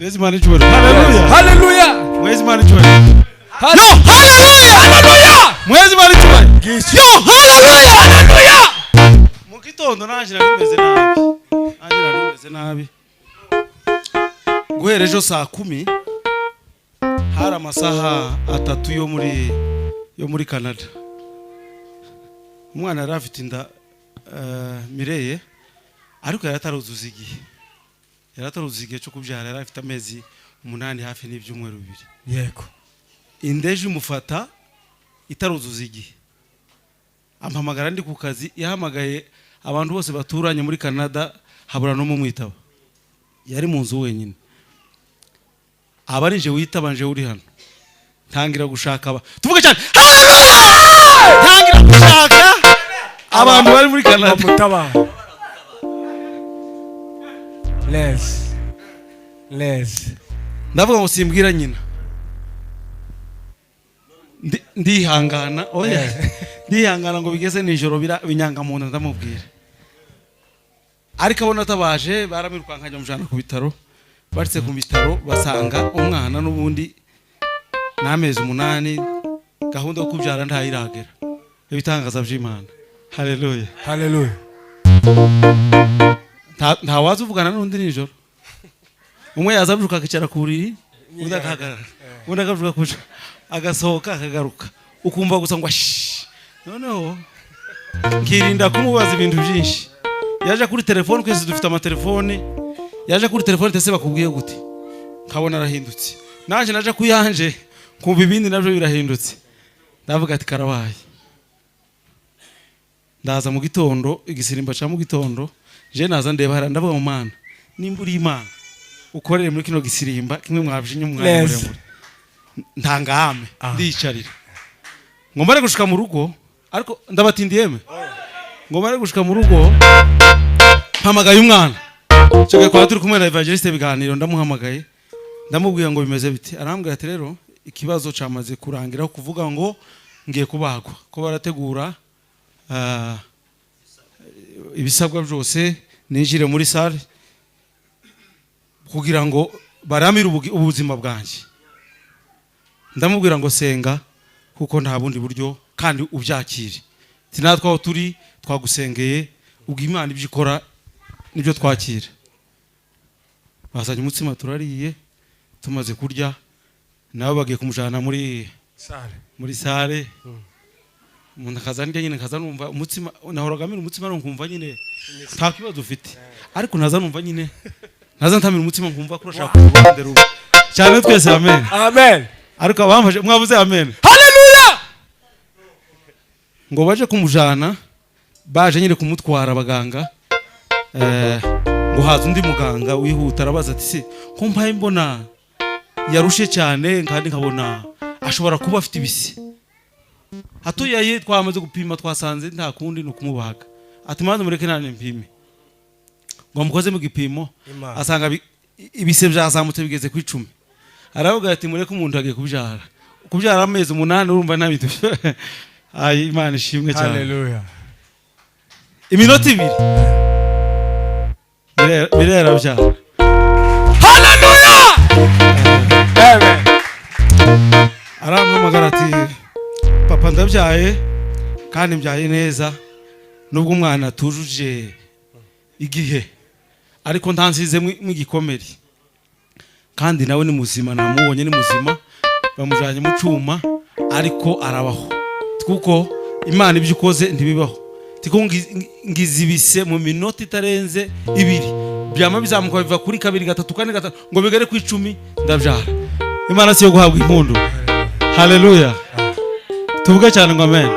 Mwezi Imana icyubahiro. Haleluya. Haleluya. Mwezi Imana icyubahiro. Yo, haleluya. Haleluya. Mwezi Imana icyubahiro. Yo, haleluya. Haleluya. Mu gitondo naje narimeze nabi. Narimeze nabi. Guhera ejo saa 10 hari amasaha 3 yo muri Canada. Umwana yari afite inda Mireye ariko yarataruzuza igihe. Yarataruzuza igihe cyo kubyara, yari afite amezi 8 hafi n'ibyumweru 2. Yego. Indeje umufata itaruzuza igihe. Ampamagara ndi ku kazi, yahamagaye abantu bose baturanye muri Canada, habura no mu mwitaba. Yari mu nzu wenyine. Abarinje witabanje uri hano. Tangira gushaka tuvuge cyane. Tangira gushaka abantu bari muri Canada. Mutaba. Les. Ndavuga ngo simbwira nyina. Ndihangana, oya. Ndihangana ngo bigeze nijoro binyanga muntu ndamubwira. Ariko abona tabaje baramirukankanya mujana ku bitaro. Baritse ku bitaro basanga umwana n'ubundi n'amezi 8 gahunda yo kubyara ntayiragera. Ibitangaza by'Imana. Haleluya. Haleluya. Nta wazi uvugana n'undi nijoro. Umwe yazabyuka akicara ku buriri, undi akahagarara. Undi akavuga kuja agasohoka akagaruka. Ukumva gusa ngo noneho nkirinda kumubaza ibintu byinshi. Yaje kuri telefone, kwese dufite amatelefone. Yaje kuri telefone tese bakubwiye gute. Nkabona arahindutse. Naje naje kuyanje kumva ibindi nabyo birahindutse. Ndavuga ati karabaye. Ndaza mu gitondo, igisirimba cya mu gitondo, je naza ndeba hara ndavuga mu Mana. Nimburi Imana. Ukorere muri kino gisirimba kimwe mwabishinye umwanya muremure. Ntangame ndicarira. Ngomare gushika mu rugo ariko ndabatindiyeme. Ngomare gushika mu rugo mpamagaye umwana. Cyo kwa turi kumwe na evangeliste biganiro ndamuhamagaye. Ndamubwiye ngo bimeze biti. Arambwira ati rero ikibazo cyamaze kurangira kuvuga ngo ngiye kubagwa. Ko barategura ibisabwa byose ninjire muri salle kugira ngo baramire ubuzima bwanjye. Ndamubwira ngo senga kuko nta bundi buryo kandi ubyakire. Tinatwa aho turi twagusengeye ubwo Imana ibyo ikora nibyo twakira. Basanye umutsima turariye tumaze kurya nabo bagiye kumujana muri salle. Umuntu akaza ndi nyine kaza numva umutsima nahoraga amira umutsima nkumva nyine nta kibazo ufite. Ariko naza numva nyine naza ntamira umutsima nkumva ko urashaka kubondera ubu. Cyane twese amen. Amen. Ariko abamfaje mwavuze amen. Haleluya. Ngo baje kumujana baje nyine kumutwara abaganga ngo haza undi muganga wihuta arabaza ati se ko mpaye mbona yarushe cyane kandi nkabona ashobora kuba afite ibisi. Hatuyaye twamaze gupima twasanze nta kundi no kumubaga. Ati manze mureke nane mpime. Ngo mukoze mu gipimo asanga ibise byazamutse bigeze ku 10. Aravuga ati mureke umuntu agiye kubyara. Kubyara amezi 8 urumva nabito. Ay Imana ishimwe cyane. Haleluya. Iminota 2. Birera byara. Haleluya. Amen. Arampamagara ati papa ndabyaye kandi mbyaye neza nubwo umwana tujuje igihe ariko ntansize mu gikomeri kandi nawe ni muzima namubonye ni muzima bamujanye mu cyuma ariko arabaho kuko Imana ibyo ukoze ntibibaho tiko ngizibise mu minota itarenze 2 byama bizamuka biva kuri 2 3 4 5 ngo bigere ku 10 ndabyara. Imana siyo guhabwa impundu. Haleluya. Tuvuge cyane ngo amen.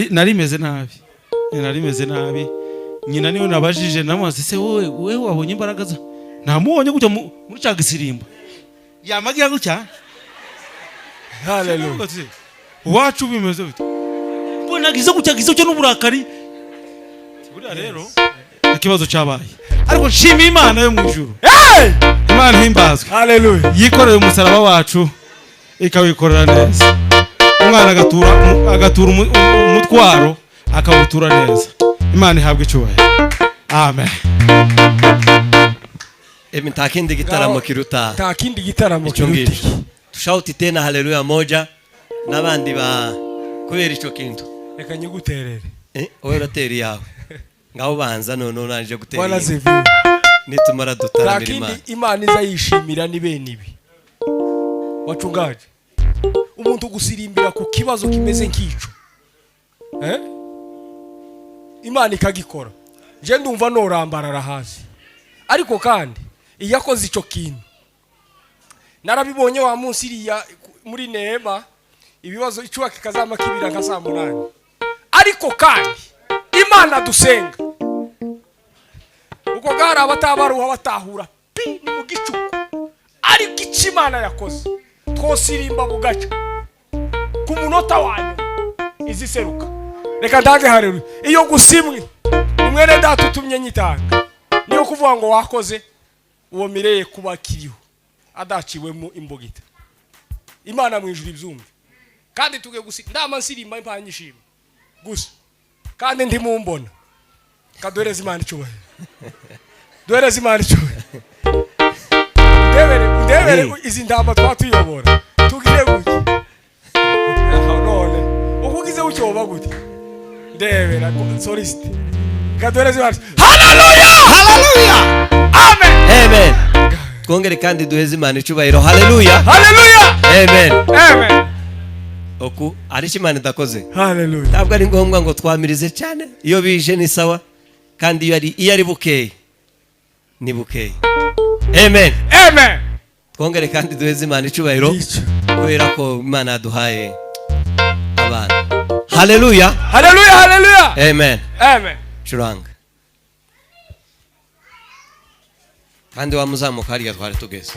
Nari meze nabi. Nari meze nabi. Nyina niyo nabajije namaze se wowe wabonye imbaraga za. Namubonye gutya muri cya gisirimba. Yamagira gutya. Haleluya. Wacu bimeze bite? Mbona gize gutya gize cyo n'uburakari. Buriya rero ikibazo cyabaye. Ariko nshima Imana yo mu ijuru. Imana himbazwe. Haleluya. Yikoreye umusaraba wacu ikawikorera neza. Umwana agatura umutwaro akawutura neza. Imana ihabwe icyubahiro. Amen. nta kindi gitaramo kiruta nta kindi gitaramo icyo kiruta ngicyo. Tushauti tena haleluya moja n'abandi ba kubera icyo kintu. reka nyiguterere Wowe rateri yawe ngaho banza none naje gutera Bwana zivuye nitumara nta dutaramira Imana. kindi Imana iza yishimira ni bene ibi wacungaje umuntu gusirimbira ku kibazo kimeze nk'ico Imana ikagikora je ndumva norambarara hasi ariko kandi iyo akoze ico kintu narabibonye wa munsi iriya muri Neema ibibazo icuba kikazama kibira nka saa 8 ariko kandi Imana dusenga uko gara abatabaruha batahura pi ni mu gicuku ariko iki Imana yakoze twosirimba bugaca ku munota wanyu iziseruka reka ndange haleluya iyo gusimwe ni mwene data utumye nyitanga niyo kuvuga ngo wakoze uwo mireye kuba kiriho adaciwemo imbogita Imana mu ijuru ibyumve kandi tuge ndama nsirimba impanyishima gusa kandi ndi mumbona kadoreza Imana icyubahiro doreza Imana icyubahiro ndebere izi ndamba twatuyobora tugire guki none ukugize ucyoba guti ndebera soliste kadoreza Imana haleluya amen Twongere kandi duheze Imana icyubahiro haleluya amen oku ari Imana idakoze haleluya ntabwo ari ngombwa ngo twamirize cyane iyo bije ni sawa kandi iyo ari bukeye ni bukeye amen twongere kandi duheze Imana icyubahiro kubera ko Imana yaduhaye abana haleluya amen curanga kandi wamuzamuka hariya twari tugeze